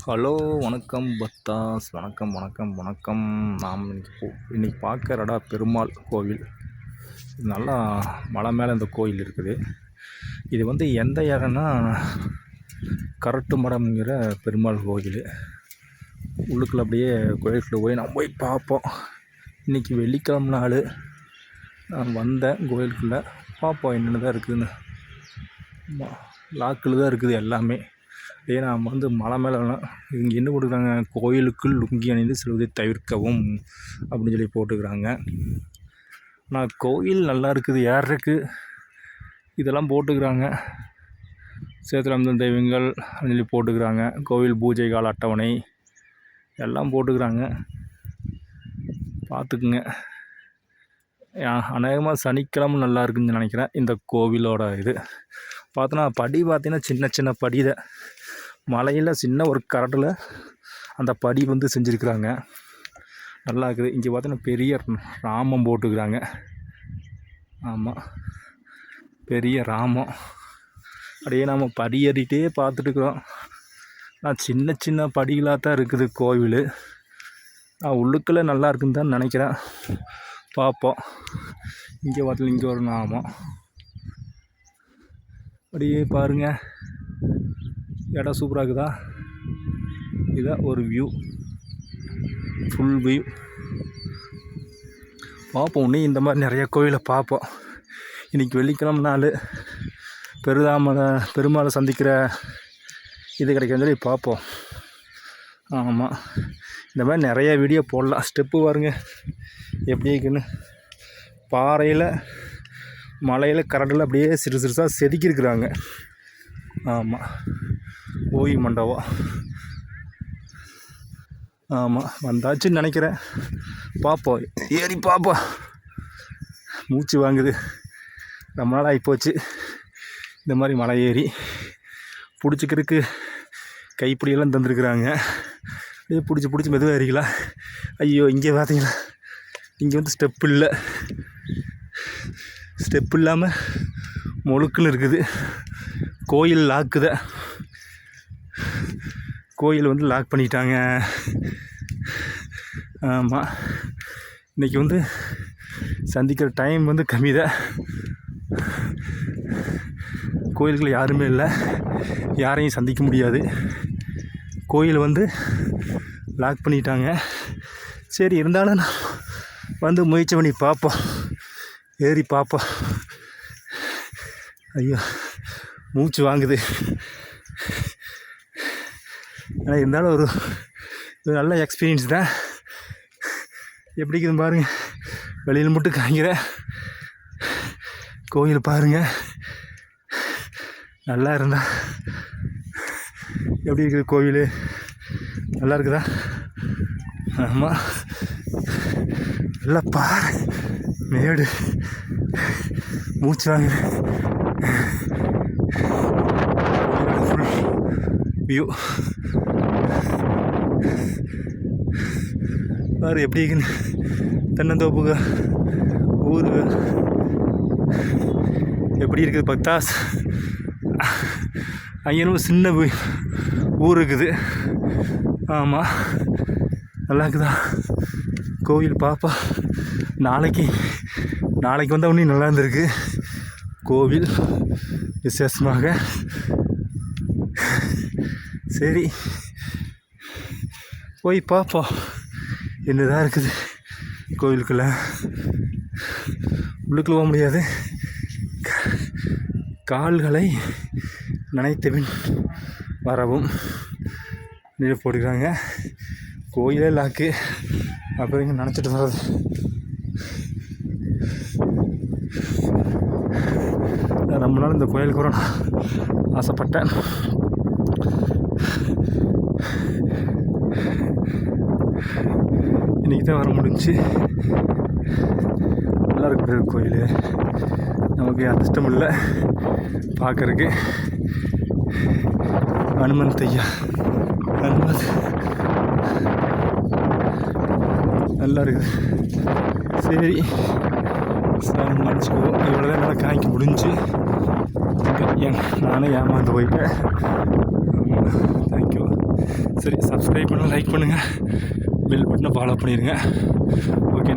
Hello, வணக்கம் பத்தாஸ். வணக்கம் வணக்கம் வணக்கம். நாம் இன்னைக்கு பார்க்குற இடம் பெருமாள் கோவில். நல்லா மலை மேலே இந்த கோயில் இருக்குது. இது வந்து எந்த இடம்னா கரட்டு மடம்ங்கிற பெருமாள் கோயில். உள்ளுக்குள்ள அப்படியே கோயிலுக்குள்ள போய் நான் போய் பார்ப்போம். இன்றைக்கி வெள்ளிக்கிழமை நாள் நான் வந்தேன் கோயிலுக்குள்ளே. பார்ப்போம் என்னென்ன தான் இருக்குதுன்னு. லாக்கில் தான் இருக்குது எல்லாமே. ஏன்னா நம்ம வந்து மலை மேலே இங்கே என்ன போட்டுக்கிறாங்க, கோயிலுக்குள் லுங்கி அணிந்து செல்வதை தவிர்க்கவும் அப்படின்னு சொல்லி போட்டுக்கிறாங்க. ஆனால் கோயில் நல்லா இருக்குது, ஏறக்கு இதெல்லாம் போட்டுக்கிறாங்க. சேத்திரம் தெய்வங்கள் அப்படின்னு சொல்லி போட்டுக்கிறாங்க. கோவில் பூஜை கால அட்டவணை எல்லாம் போட்டுக்கிறாங்க, பார்த்துக்குங்க. அநேகமாக சனிக்கிழமை நல்லா இருக்குதுன்னு நினைக்கிறேன். இந்த கோவிலோட இது பார்த்தோன்னா பார்த்தீங்கன்னா சின்ன சின்ன படிதை மலையில் சின்ன ஒரு கரட்டில் அந்த படி வந்து செஞ்சுருக்குறாங்க. நல்லா இருக்குது. இங்கே பார்த்தோன்னா பெரிய ராமம் போட்டுக்கிறாங்க. ஆமாம், பெரிய ராமம். அப்படியே நம்ம படி ஏறிட்டே பார்த்துட்டுருக்குறோம். நான் சின்ன சின்ன படிகளாக தான் இருக்குது கோவில். நான் உள்ளுக்குள்ளே நல்லா இருக்குன்னு தான் நினைக்கிறேன். பார்ப்போம். இங்கே பார்த்தீங்கன்னா இங்கே ஒரு நாமம். அப்படியே பாருங்கள், இடம் சூப்பராக இருக்குதா? இதுதான் ஒரு வியூ, ஃபுல் வியூ. பார்ப்போம். இன்னும் இந்த மாதிரி நிறைய கோயிலை பார்ப்போம். இன்றைக்கி வெள்ளிக்கிழமை நாள் பெருமாளை சந்திக்கிற இது கிடைக்குன்னு சொல்லி பார்ப்போம். ஆமாம், இந்த மாதிரி நிறைய வீடியோ போடலாம். ஸ்டெப்பு பாருங்க எப்படி இருக்குன்னு. பாறையில் மலையில் கரண்டில் அப்படியே சிறு சிறுசாக செதுக்கியிருக்கிறாங்க. ஆமாம், ஓய் மண்டபம். ஆமாம், வந்தாச்சுன்னு நினைக்கிறேன். பார்ப்போம், ஏறி பார்ப்போம். மூச்சு வாங்குது, ரொம்ப நாள் ஆகிப்போச்சு இந்த மாதிரி மலை ஏறி. பிடிச்சிக்கிறதுக்கு கைப்பிடியெல்லாம் தந்துருக்குறாங்க. அப்படியே பிடிச்சி மெதுவாக ஏறிக்கலாம். ஐயோ, இங்கே பார்த்தீங்களா, இங்கே வந்து ஸ்டெப்பு இல்லை. ஸ்டெப்பு இல்லாமல் முழுக்குன்னு இருக்குது. கோயில் லாக்குத, கோயில் வந்து லாக் பண்ணிட்டாங்க. ஆமாம், இன்றைக்கி வந்து சந்திக்கிற டைம் வந்து கம்மி தான். கோயிலுக்குள்ள யாருமே இல்லை, யாரையும் சந்திக்க முடியாது. கோயில் வந்து லாக் பண்ணிட்டாங்க. சரி, இருந்தாலும் நான் வந்து முயற்சி பண்ணி பார்ப்போம், ஏறி பார்ப்போம். ஐயோ, மூச்சு வாங்குது. ஆனால் இருந்தாலும் ஒரு நல்ல எக்ஸ்பீரியன்ஸ் தான். எப்படி இருக்குதுன்னு பாருங்கள். வெளியில் மட்டும் காய்கிற கோயில் பாருங்கள். நல்லா இருந்தா எப்படி இருக்குது கோவில்? நல்லா இருக்குதா? ஆமாம், நல்லா பாரு, மேடு, மூச்சு வாங்குது. ஃபுல் வியூ பாரு எப்படி இருக்குன்னு. தென்னந்தோப்புங்க ஊர் எப்படி இருக்குது பத்தாஸ். அங்கேயும் சின்ன ஊர் இருக்குது. ஆமாம், நல்லா இருக்குதா கோவில்? பாப்பா, நாளைக்கு வந்தால் இன்னும் நல்லா இருந்திருக்கு கோவில் விசேஷமாக. சரி, போய் பார்ப்போம் என்னதான் இருக்குது கோவிலுக்குள்ளே. உள்ளுக்குள்ள போக முடியாது, கால்களை நனைத்தபின் வரவும் நீர் போட்டுக்கிறாங்க. கோயிலே லாக்கு, அப்புறம் இங்கே நினச்சிட்டு வர்றது. ரொம்ப நாள் இந்த கோயிலுக்கு வர ஆசைப்பட்டேன். இன்றைக்கி தான் வர முடிஞ்சு. நல்லா இருக்கிற கோயில், நமக்கு அதிர்ஷ்டம் இல்லை பார்க்குறக்கு. ஹனுமந்த் ஐயா, ஹனுமந்த் நல்லா இருக்குது. சரி, மன்னிச்சுக்குவோம். இவ்வளோ தான் என்னால் காய்க்க முடிஞ்சு. நானே ஏமாந்து போயிட்டேன். தேங்க்யூ. சரி, சப்ஸ்கிரைப் பண்ணுங்கள், லைக் பண்ணுங்கள், பெல் பட்டனை ஃபாலோ பண்ணிடுங்க. ஓகே.